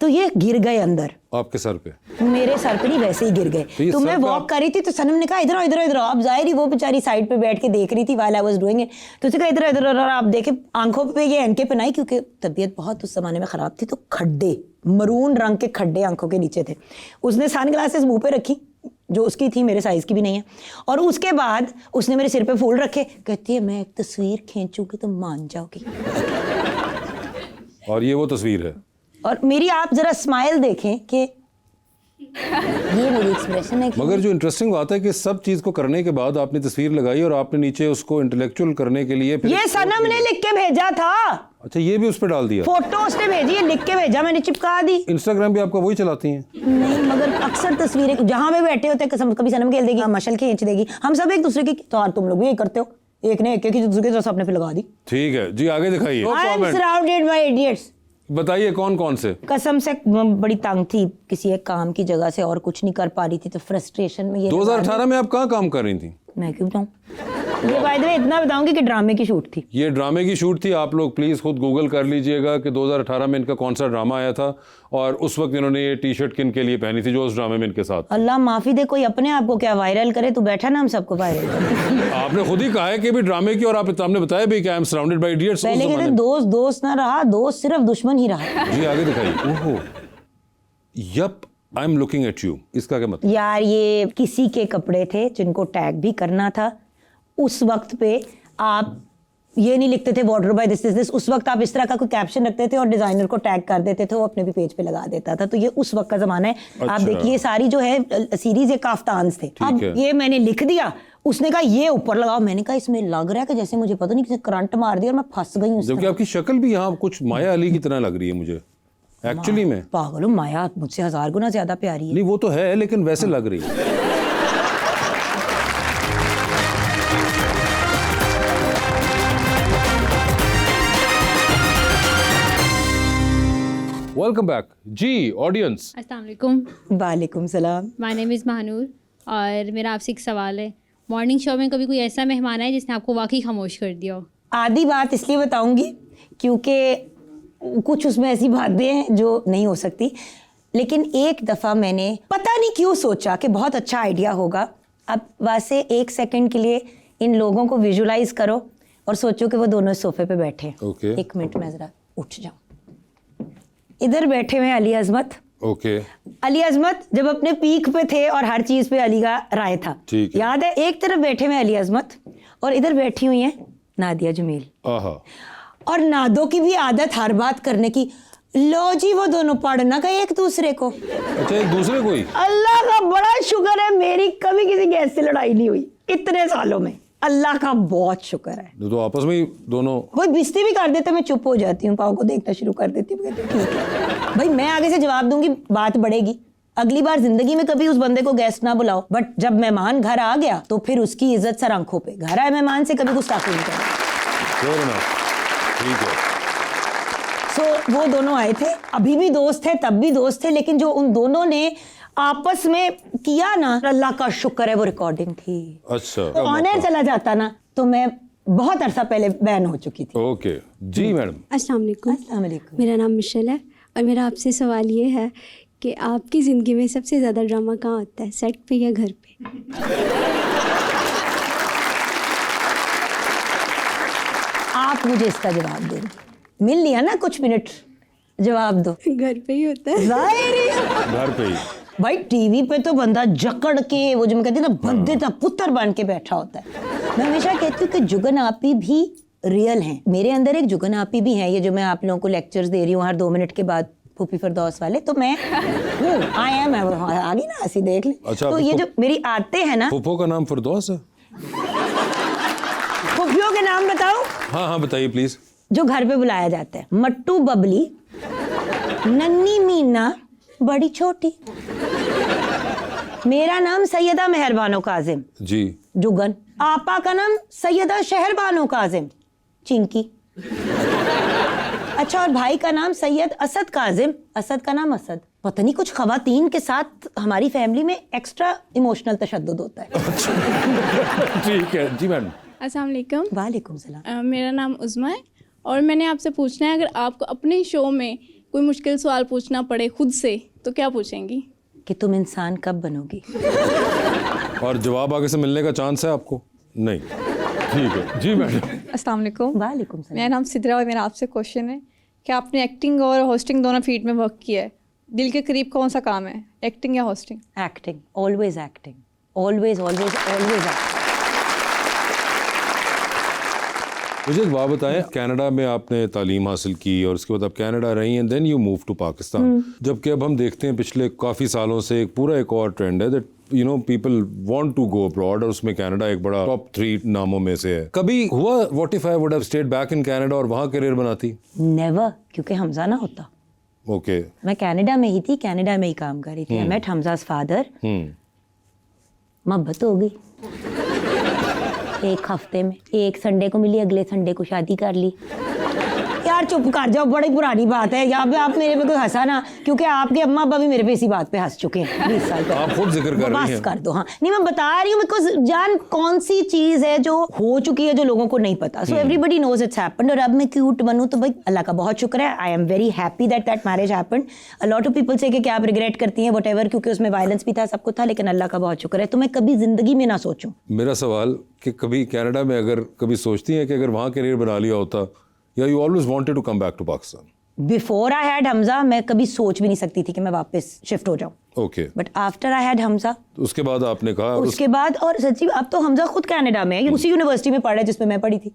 तो ये गिर गए अंदर आपके सर पे? मेरे सर पे नहीं, वैसे ही गिर गए। ये तो सर मैं पे वॉक आप- कर रही थी, तो सनम ने कहा इधर आओ, इधर आओ। अब जाहिर ही वो बेचारी साइड पे बैठ के देख रही थी while I was doing it. तो उसे कहा इधर इधर, और आप देखे आंखों पे ये एनके पे नहीं, क्योंकि तबीयत बहुत उस जमाने में खराब थी, तो खड्डे, मरून रंग के खड्डे आंखों के नीचे थे। उसने सन ग्लासेस मुंह पे रखी जो उसकी थी, मेरे साइज की भी नहीं है, और उसके बाद उसने मेरे सिर पे फूल रखे। कहती है मैं एक तस्वीर खींचूंगी तो मान जाओगी। और ये वो तस्वीर है? और मेरी आप जरा स्माइल देखें कि ये मेरी एक्सप्रेशन है कि मगर जो इंटरेस्टिंग बात है कि सब चीज को करने के बाद आपने तस्वीर लगाई और आपने नीचे उसको इंटेलेक्चुअल करने के लिए फिर ये सनम ने लिख के भेजा था। अच्छा, ये भी उस पर डाल दिया? फोटो उसने भेजी है, लिख के भेजा, मैंने चिपका दी। इंस्टाग्राम भी आपका वही चलाती हैं? नहीं, मगर अक्सर तस्वीरें जहां पे बैठे होते हैं, कभी सनम खेल देगी, मशल खींच देगी, हम सब एक दूसरे की। तो तुम लोग भी यही करते हो, एक ने एक की दूसरे के अपने पे लगा दी। ठीक है जी, आगे दिखाइए। No I am comment। Surrounded by idiots. बताइए कौन कौन से? कसम से बड़ी तंग थी किसी एक काम की जगह से, और कुछ नहीं कर पा रही थी, तो फ्रस्ट्रेशन में ये 2018 में आप कहाँ काम कर रही थी? मैं क्यों बताऊं? ये बाय द वे इतना बताऊंगी कि ड्रामे की शूट थी। ये ड्रामे की शूट थी। आप लोग प्लीज़ खुद गूगल कर लीजिएगा कि 2018 में इनका कौन सा ड्रामा आया था, और उस वक्त इन्होंने ये टी शर्ट किन के लिए पहनी थी जो उस ड्रामे में इनके साथ। अल्लाह माफी दे, कोई अपने आप को क्या वायरल करे, तू बैठा ना हम सबको वायरल करे। आपने खुद ही कहा है कि भी ड्रामे की, और आपने बताया भी कि I am surrounded by idiots. पहले कहते दोस्त दोस्त ना रहा, दोस्त सिर्फ दुश्मन ही रहा। जी आगे दिखाइए। ओहो, yup, I am looking at you, इसका क्या मतलब? यार ये किसी के कपड़े थे जिनको टैग भी करना था। उस वक्त पे आप ये नहीं लिखते थे वाटर बाय दिस, उस वक्त आप इस तरह का कोई कैप्शन रखते थे और डिजाइनर को टैग कर देते थे, वो अपने भी पेज पे लगा देता था। तो ये उस वक्त का जमाना है। आप अच्छा। देखिए सारी जो है सीरीज ये काफ्तान्स थे। अब है। ये मैंने लिख दिया, उसने कहा ये ऊपर लगाओ। मैंने कहा इसमें लग रहा है कि जैसे मुझे पता नहीं किसी करंट मार दिया और मैं फंस गई हूँ। जबकि आपकी शक्ल भी यहाँ कुछ माया अली की तरह लग रही है मुझे एक्चुअली में। पागल हूँ, माया मुझसे 1000 गुना ज्यादा प्यारी है। नहीं वो तो है, लेकिन वैसे लग रही है। वेलकम बैक जी ऑडियंस। अस्सलाम वालेकुम, वालेकुम सलाम। माय नेम इज़ महानूर, और मेरा आपसे एक सवाल है। मॉर्निंग शो में कभी कोई ऐसा मेहमान आया जिसने आपको वाकई खामोश कर दिया हो? आधी बात इसलिए बताऊंगी क्योंकि कुछ उसमें ऐसी बातें हैं जो नहीं हो सकती, लेकिन एक दफ़ा मैंने पता नहीं क्यों सोचा कि बहुत अच्छा आइडिया होगा। अब वैसे 1 सेकंड के लिए इन लोगों को विजुलाइज करो और सोचो कि वो दोनों सोफे पे बैठे। Okay. 1 मिनट में ज़रा उठ जाओ। इधर बैठे हुए अली अजमत। ओके। अली अजमत जब अपने पीक पे थे और हर चीज़ पे अली का राय था। ठीक है। याद है, एक तरफ बैठे हुए अली अजमत और इधर बैठी हुई हैं नादिया जमील। आहा। और नादो की भी आदत हर बात करने की। लो जी वो दोनों पढ़ना का एक दूसरे को। अच्छा, एक दूसरे को ही? अल्लाह का बड़ा शुक्र है मेरी कभी किसी गैस से लड़ाई नहीं हुई इतने सालों में। अल्लाह का बहुत शुक्र है। तो आपस में ही दोनों? कोई बिस्ती भी कर देते मैं चुप हो जाती हूँ, पाँव को देखना शुरू कर देती हूँ, कहती हूँ, ठीक है। भाई मैं आगे से जवाब दूंगी, बात बढ़ेगी। अगली बार जिंदगी में कभी उस बंदे को गेस्ट ना बुलाओ, बट जब मेहमान घर आ गया तो फिर उसकी इज्जत सर आंखों पे। घर आए मेहमान से कभी गुस्ताखी नहीं करना। ठीक है। सो वो दोनों आए थे, अभी भी दोस्त थे, तब भी दोस्त थे, लेकिन जो उन दोनों ने आपस में किया ना, अल्लाह का शुक्र है वो रिकॉर्डिंग थी। अच्छा, तो ऑन एयर चला जाता ना तो मैं बहुत अरसा पहले बैन हो चुकी थी। ओके जी मैडम। अस्सलाम वालेकुम। अस्सलाम वालेकुम। मेरा नाम मिशेल है और मेरा आपसे सवाल ये है कि आपकी ज़िंदगी में सबसे ज़्यादा ड्रामा कहाँ होता है, सेट पे या घर पे? आप मुझे इसका जवाब देंगे, मिल लिया ना कुछ मिनट, जवाब दो। घर पे ही होता है। जाहिर ही। घर पे ही। भाई टीवी पे तो बंदा जकड़ के, वो जो मैं कहती हूँ ना, बंदे का पुत्र बन के बैठा होता है। मैं हमेशा कहती हूँ कि जुगन आपी भी रियल हैं। मेरे अंदर एक जुगन आपी भी है, ये जो मैं आप लोगों को लेक्चर्स दे रही हूँ हर 2 मिनट के बाद, फूफी फरदौस वाले, तो मैं आई एम आगे ना ऐसी देख ले। अच्छा, तो ये जो मेरी आदतें हैं ना, फूफो का नाम फरदौस है? फूफियों के नाम बताओ। हाँ हाँ बताइए प्लीज। जो घर पे बुलाया जाता है, मट्टू बबली, नन्नी मीना, बड़ी छोटी। मेरा नाम सैयदा मेहरबानो काजिम जी। जुगन। आपा का नाम सैयदा शहरबानो काजिम चिंकी। अच्छा, और भाई का नाम सैयद असद काजिम, असद का नाम असद। पता नहीं कुछ खवातीन के साथ हमारी फैमिली में एक्स्ट्रा इमोशनल तशद्दुद होता है। ठीक है जी मैडम। अस्सलाम वालेकुम। वालेकुम सलाम। मेरा नाम उज़्मा है और मैंने आपसे पूछना है, अगर आपको अपने शो में कोई मुश्किल सवाल पूछना पड़े खुद से तो क्या पूछेंगी? कि तुम इंसान कब बनोगी? और जवाब आगे से मिलने का चांस है आपको? नहीं। ठीक है जी मैडम। अस्सलाम वालेकुम। वालेकुम सलाम। मेरा नाम सिद्रा और मेरा आपसे क्वेश्चन है कि आपने एक्टिंग और होस्टिंग दोनों फील्ड में वर्क किया है, दिल के करीब कौन सा काम है, एक्टिंग या hosting? Acting, always acting, always always always acting. मुझे एक बात बताएं, कनाडा में आपने तालीम हासिल की और उसके बाद आप कनाडा रही and then you move to Pakistan, जबकि अब हम देखते हैं पिछले काफ़ी सालों से एक और ट्रेंड है that you know people want to go abroad, और उसमें कनाडा एक बड़ा टॉप 3 नामों में से है। कभी हुआ what if I would have stayed back in Canada और वहाँ करियर बनाती? नेवर, क्योंकि हमजा ना होता। ओके। मैं कनाडा में ही थी, कनाडा में ही काम कर रही थी। आई मेट हमजा's फादर, मोहब्बत हो गई 1 हफ्ते में। एक संडे को मिली, अगले संडे को शादी कर ली। यार चुप कर जाओ, बड़ी पुरानी बात है। यहाँ पे आप मेरे पे कोई हंसा ना, क्योंकि आपके अम्मा अब्बा भी मेरे पे इसी बात पे हंस चुके हैं 20 साल पहले। आप खुद जिक्र कर रही हैं। बस कर दो। हाँ नहीं, मैं बता रही हूँ बिकॉज जान कौन सी चीज है जो हो चुकी है जो लोगों को नहीं पता। So everybody knows it's happened. और अब मैं क्यूट बनूं तो भाई अल्लाह का बहुत शुक्र है। I am very happy that marriage happened. A lot of people से कि क्या आप रिग्रेट करती हैं व्हाटएवर, क्योंकि उसमें वायलेंस भी था, सब कुछ था, लेकिन अल्लाह का बहुत शुक्र है। तो मैं कभी जिंदगी में ना सोचूं। मेरा सवाल कि कभी कनाडा में अगर कभी सोचती हैं कि अगर वहाँ करियर बना लिया होता, या you always wanted to come back to Pakistan? Before I had Hamza मैं कभी सोच भी नहीं सकती थी कि मैं वापस शिफ्ट हो जाऊं। Okay. But after I had Hamza, उसके बाद आपने कहा उसके बाद, और सच्ची अब तो हमजा खुद कनाडा में है, उसी यूनिवर्सिटी में पढ़ रहा है जिसमें मैं पढ़ी थी।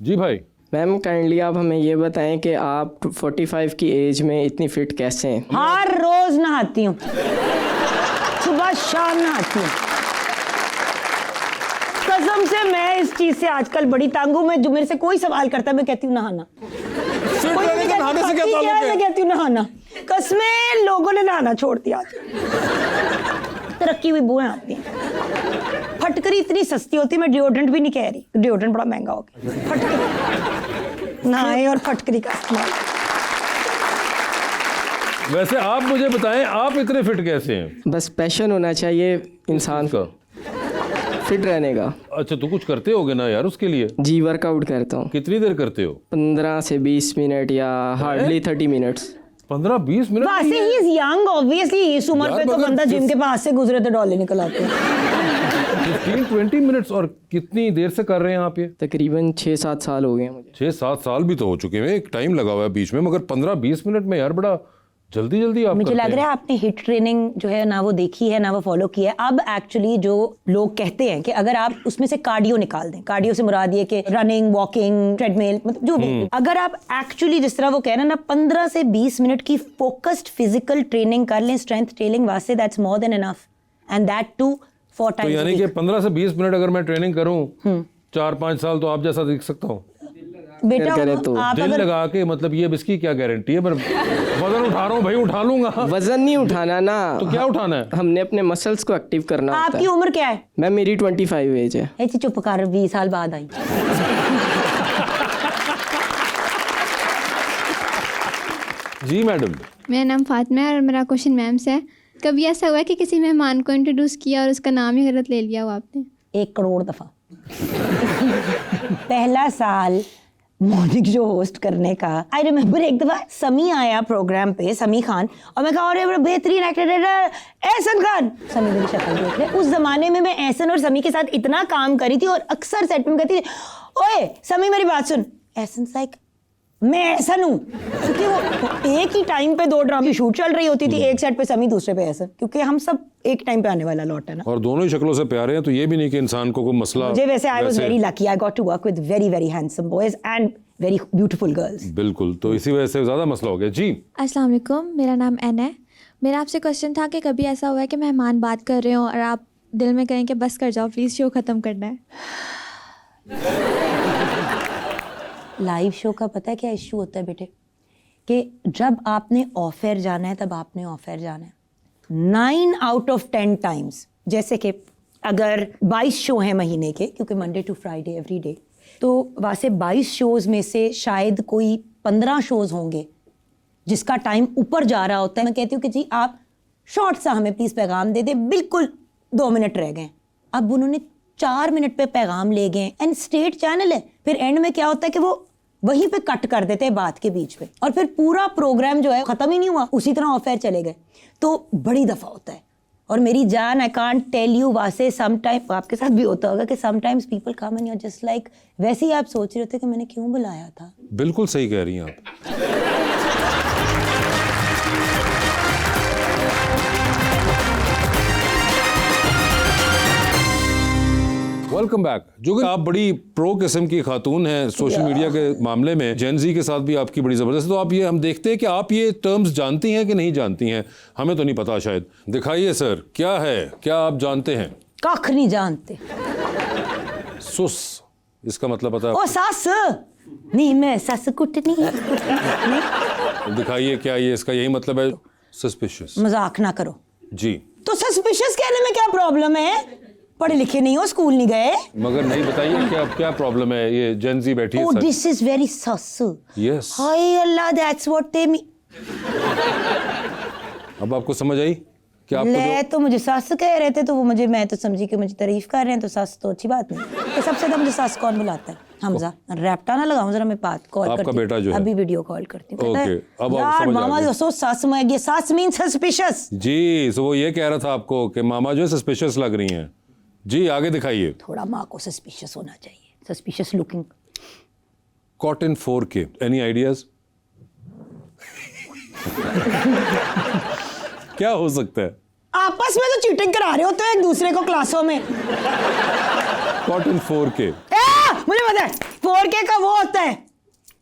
जी भाई। मैम काइंडली आप हमें ये बताएं कि आप 45 की एज में इतनी फिट कैसे हैं? हर रोज नहाती हूँ, सुबह शाम नहाती हूँ। कसम से मैं इस चीज से आजकल बड़ी तंग हूँ। मैं जो मेरे से कोई सवाल करता है मैं कहती हूँ नहाना। कोई मुझे नहाने से क्या कहता है, ताल्लुक है? मैं कहती हूँ नहाना। कसमें लोगों ने नहाना छोड़ दिया आज। तरक्की हुई बुएं आती हैं। फटकरी इतनी सस्ती होती है, मैं डिओड्रेंट भी नहीं कह रही, डिओड्रेंट बड़ा महंगा हो गया। फटकरी नहाए और फटकरी का इस्तेमाल। वैसे आप मुझे बताएं, आप इतने फिट कैसे हैं? बस पैशन होना चाहिए इंसान को फिट रहने का। अच्छा, तो कुछ करते होगे ना यार उसके लिए? जी वर्कआउट करता हूँ। कितनी देर करते हो? 15 से 20 मिनट या हार्डली 30 मिनट्स। 15-20 मिनट? वैसे ही इज यंग ऑब्वियसली। इस उम्र यार, पे तो मगर बंदा जिम के पास से गुजरे तो डॉले निकल आते हैं। 15-20 मिनट्स। और कितनी देर से कर रहे हैं आप ये? तकरीबन 6-7 साल हो गए हैं मुझे। 6-7 साल भी तो हो चुके हैं, एक टाइम लगा हुआ है बीच में, मगर 15-20 मिनट में यार बड़ा जल्दी आप मुझे करते लग रहा हैं। है आपने हिट ट्रेनिंग जो है ना वो देखी है ना वो फॉलो की है। अब एक्चुअली जो लोग कहते हैं कि अगर आप उसमें से कार्डियो निकाल दें, कार्डियो से मुराद ये कि रनिंग, वॉकिंग, ट्रेडमिल, मतलब जो भी, अगर आप एक्चुअली जिस तरह वो कह रहे हैं ना 15 से 20 मिनट की फोकस्ड फिजिकल ट्रेनिंग कर लें स्ट्रेंथ ट्रेनिंग वास्ते, that's more than enough. And that too 4 तो टाइम्स। यानी कि 15 से 20 मिनट अगर मैं ट्रेनिंग करूं 4-5 साल तो आप जैसा दिख सकता हूं? बेटा करे तो आप दिल अगर लगा के, मतलब ये अब इसकी क्या गारंटी है? पर वजन उठा रहा हूँ भाई, उठा लूंगा। वजन नहीं उठाना ना, तो क्या उठाना है? हमने अपने मसल्स को एक्टिव करना होता आपकी है। उम्र क्या है? मैं मेरी 25 एज है। ऐसी चुप कर, 20 साल बाद आई। जी मैडम। मेरा नाम फातिमा है और मेरा क्वेश्चन मैम से है, कभी ऐसा हुआ है कि किसी मेहमान को इंट्रोड्यूस किया और उसका नाम ही गलत ले लिया हो आपने? 1 करोड़ दफा। पहला साल मॉर्निंग शो होस्ट करने का, आई रिमेम्बर एक दफा समी आया प्रोग्राम पे, समी खान, और मैं कहा अरे बड़ा बेहतरीन एक्टर है एहसन खान। समी मेरी शक्ल देख रहे। उस जमाने में मैं एहसन और समी के साथ इतना काम करी थी और अक्सर सेट में कहती थी, ओए समी मेरी बात सुन। एहसन लाइक मैं एहसन हूँ, क्योंकि वो एक ही टाइम पे 2 ड्रामे की शूट चल रही होती थी, एक सेट पे समी, दूसरे पे एहसन, क्योंकि हम सब एक टाइम पे आने वाला लौट है ना। और दोनों ही शक्लों से प्यारे हैं, तो ये भी नहीं कि इंसान को कोई मसला। मुझे वैसे I was very lucky, I got to work with very very handsome boys and very beautiful girls. बिल्कुल, तो इसी वजह से ज़्यादा मसला हो गया। जी अस्सलाम वालेकुम, मेरा नाम एन है। मेरा आपसे क्वेश्चन था कि कभी ऐसा हुआ है कि मेहमान बात कर रहे हो और आप दिल में कहें कि बस कर जाओ प्लीज़, शो ख़त्म करना है? लाइव शो का पता है क्या इशू होता है बेटे, कि जब आपने ऑफ एयर जाना है तब आपने ऑफ एयर जाना है। 9 आउट ऑफ 10 टाइम्स, जैसे कि अगर 22 शो हैं महीने के, क्योंकि Monday to Friday every day, तो वहाँ से 22 शोज़ में से शायद कोई 15 शोज़ होंगे जिसका टाइम ऊपर जा रहा होता है। मैं कहती हूँ कि जी आप शॉर्ट सा हमें प्लीज़ पैगाम दे दे, बिल्कुल 2 मिनट रह गए, अब उन्होंने 4 मिनट पे पैगाम ले गए, एंड स्टेट चैनल है। फिर एंड में क्या होता है कि वो वहीं पे कट कर देते हैं बात के बीच में, और फिर पूरा प्रोग्राम जो है ख़त्म ही नहीं हुआ, उसी तरह ऑफ एयर चले गए। तो बड़ी दफ़ा होता है। और मेरी जान, आई कांट टेल यू, वासे सम टाइम आपके साथ भी होता होगा कि sometimes people come and you are just like, वैसे ही आप सोच रहे होते कि मैंने क्यों बुलाया था। बिल्कुल सही कह रही हैं आप। Welcome back. जो कि आप बड़ी प्रो किस्म की खातून हैं सोशल मीडिया के मामले में, जेनजी के साथ भी आपकी बड़ी ज़बरदस्त। तो आप ये, हम देखते हैं कि आप ये टर्म्स जानती हैं कि नहीं जानती हैं, हमें तो नहीं पता शायद। दिखाइए सर, क्या है, क्या आप जानते हैं? कख नहीं जानते। सुस, इसका मतलब पता ओ है? सास नहीं, मैं सस कुटनी। दिखाइए क्या ये इसका यही मतलब है? सस्पिशियस। मजाक ना करो जी। तो सस्पिशियस कहने में क्या प्रॉब्लम है? पढ़े लिखे नहीं हो, स्कूल नहीं गए? मगर नहीं बताइए क्या क्या प्रॉब्लम है? ये जेनजी बैठी है। Oh, this is very sus. Yes. Hi Allah, that's what they mean. अब आपको समझ आई कि आपको ले तो मुझे सस कह रहे थे, तो वो मुझे, मैं तो समझी कि मुझे तारीफ कर रहे हैं, तो सस तो अच्छी बात नहीं। तो सबसे ज़्यादा मुझे सस कौन बुलाता है? हमजा। रैप्टा ना लगाऊं जरा, मैं बात कॉल करती आपका बेटा जो है, अभी वीडियो कॉल करती हूँ। ओके, अब आप यार समझ आ मामा गए। जो सो सस में ये सस मीन सस्पिशियस। जी, सो वो ये कह रहा था आपको कि मामा जो है सस्पिशियस लग रही हैं। जी आगे दिखाइए। थोड़ा माँ को सस्पिशियस होना चाहिए, suspicious looking. Cotton 4K, any ideas? क्या हो सकता है? आपस में तो चीटिंग करा रहे हो तो एक दूसरे को क्लासों में। Cotton 4K। मुझे पता है, 4K का वो होता है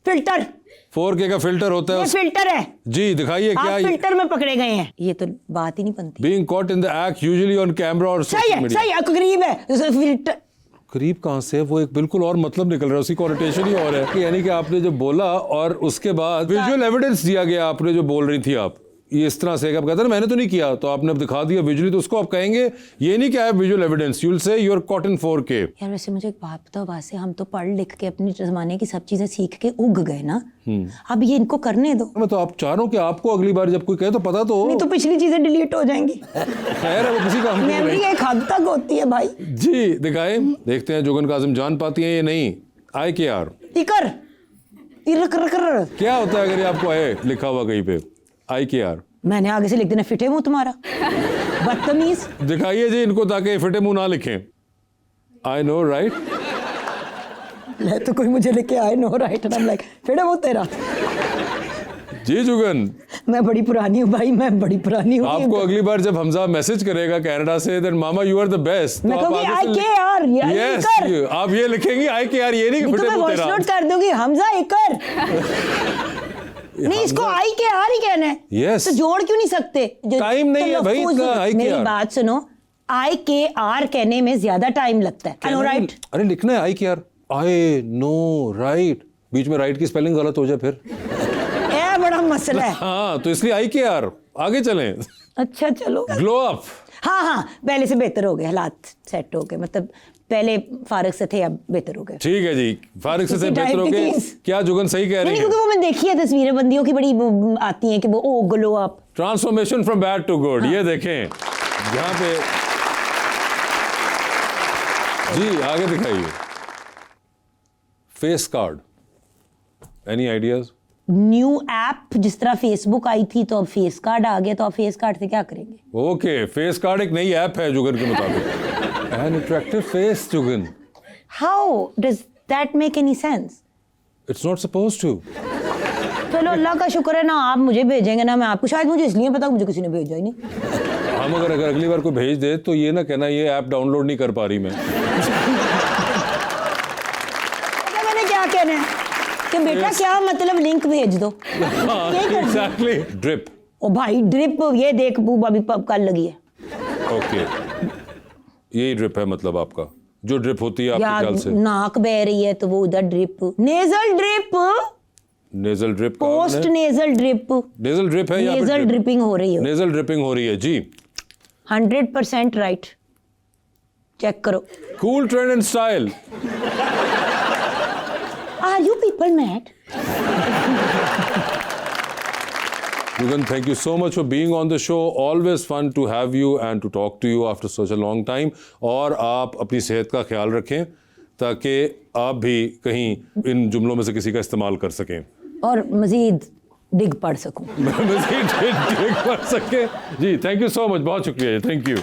फिल्टर। 4K का फिल्टर होता है। ये फिल्टर है जी दिखाइए क्या। आप फिल्टर में पकड़े गए हैं, ये तो बात ही नहीं बनती। Being caught in the act usually on camera और सही है, सही है, करीब है फिल्टर। करीब कहाँ से? वो एक बिल्कुल और मतलब निकल रहा है, उसकी कॉनोटेशन ही और है कि यानी कि आपने जो बोला और उसके बाद विजुअल एविडेंस दिया गया, आपने जो बोल रही थी आप ये इस तरह से, आप कहते हैं मैंने तो नहीं किया, तो आपने अब दिखा दिया विजुअली, तो उसको आप कहेंगे ये नहीं क्या है visual evidence, you will say you are caught in 4K। यार वैसे मुझे एक बात बताओ, वासे हम तो पढ़ लिख के अपने जमाने की सब चीजें सीख के उग गए ना, अब ये इनको करने दो। मैं तो आप चाह रहा हूँ कि आपको अगली बार जब कोई कहे तो पता तो हो। नहीं तो पिछली चीजें डिलीट हो जाएंगी। खैर है, वो किसी काम की मेमोरी नहीं। एक हद तक होती है भाई। जी दिखाएं, देखते हैं जुगन काजिम जान पाती हैं ये नहीं। IKR इकर इरकर क्या होता है अगर ये आपको आए लिखा हुआ कहीं पे? IKR मैंने आगे से लिख देना फिटे मुंह तुम्हारा, बदतमीज। दिखाइए जी इनको ताकि फिटे मुंह ना लिखें। I know right. ले तो कोई मुझे लेके आए no right, and I am like फिटे मुंह तेरा। जी जुगन, मैं बड़ी पुरानी हूँ भाई, मैं बड़ी पुरानी हूँ। आपको अगली बार जब हमजा मैसेज करेगा कनाडा से, then mama you are the best, मैं कहूँगी IKR, यस आप ये लिखेंगी IKR, ये नहीं कि तो फिटे मैं मुंह वॉइस तेरा। नोट कर दूंगी हमजा इकर। नहीं इसको IKR ही कहना है। Yes. तो जोड़ क्यों नहीं सकते? टाइम नहीं है भाई इतना। IKR मेरी बात सुनो, IKR कहने में ज्यादा टाइम लगता है। I know right? अरे लिखना है IKR, आई नो राइट, बीच में राइट की स्पेलिंग गलत हो जाए फिर? ये बड़ा मसला है। हाँ, तो इसलिए आई के यार, आगे चलें। अच्छा चलो। Glow up. हाँ, पहले से बेहतर हो गए, हालात सेट हो गए, मतलब पहले फारिग से थे, अब बेहतर हो गए। ठीक है जी, फारिग से बेहतर हो गए। Diabetes। क्या जुगन सही कह रही नहीं, है? क्योंकि वो मैंने देखी है तस्वीरें, बंदियों की बड़ी वो आती हैं कि वो oh glow up. Transformation from bad to good, ये देखें यहाँ पे जी। आगे दिखाइए। Face card, any ideas? New app, जिस तरह फेसबुक आई थी तो अब फेस कार्ड आ गया, तो आप फेस कार्ड से क्या करेंगे? ओके, फेस कार्ड एक नई ऐप है जुगन के मुताबिक। An attractive face Jugan. How does that make any sense? It's not suppose to. चलो अल्लाह का शुक्र है ना आप मुझे भेजेंगे ना मैं आपको, शायद मुझे इसलिए पता, मुझे किसी ने भेजा ही नहीं। हम अगर अगली बार कोई भेज दे तो ये ना कहना ये ऐप डाउनलोड नहीं कर पा रही मैं। मैंने क्या कहना है कि बेटा क्या मतलब लिंक भेज दो। एग्जैक्टली। ड्रिप। ओ भाई ड्रिप, ये देख बूब अभी कल लगी है। ओके, यही ड्रिप है मतलब आपका, जो ड्रिप होती है आपके ख्याल से? नाक बह रही है तो वो उधर drip, nasal drip, nasal drip, post nasal drip, nasal drip है या नेजल ड्रिपिंग हो रही है, नेजल ड्रिपिंग हो रही है जी। 100% राइट, चेक करो। Cool trend and style. Are you people mad? Jugan, thank you so much for being on the show. Always fun to have you and to talk to you after such a long time. और आप अपनी सेहत का ख्याल रखें ताकि आप भी कहीं इन जुमलों में से किसी का इस्तेमाल कर सकें और मजीद डिग पढ़ सकूं। मजीद डिग पढ़ सकें जी। थैंक यू सो मच, बहुत शुक्रिया जी। Thank you.